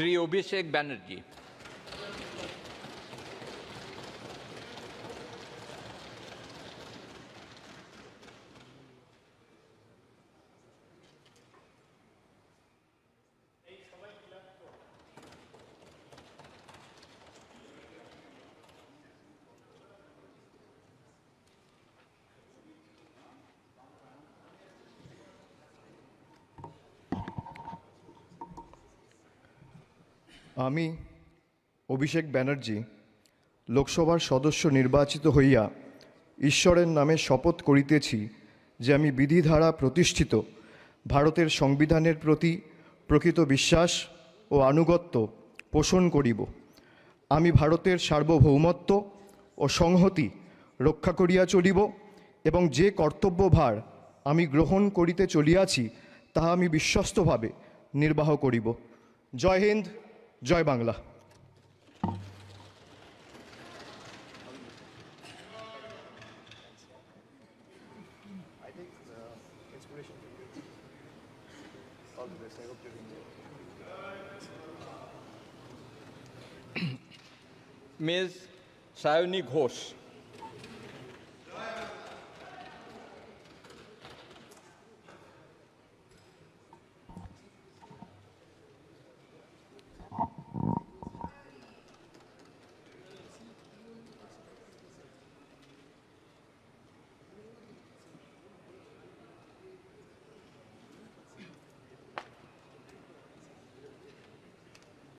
Shri Abhishek Banerjee. আমি অভিষেক ব্যানার্জি লোকসভার সদস্য নির্বাচিত হইয়া ঈশ্বরের নামে শপথ করিতেছি যে আমি বিধি দ্বারা প্রতিষ্ঠিত ভারতের সংবিধানের প্রতি প্রকৃত বিশ্বাস ও আনুগত্য পোষণ করিব। আমি ভারতের সার্বভৌমত্ব ও সংহতি রক্ষা করিয়া চলিব এবং যে কর্তব্যভার আমি গ্রহণ করিতে চলিয়াছি তাহা আমি বিশ্বস্তভাবে নির্বাহ করিব। জয় হিন্দ, জয় বাংলা। Ms. Sayoni Ghosh.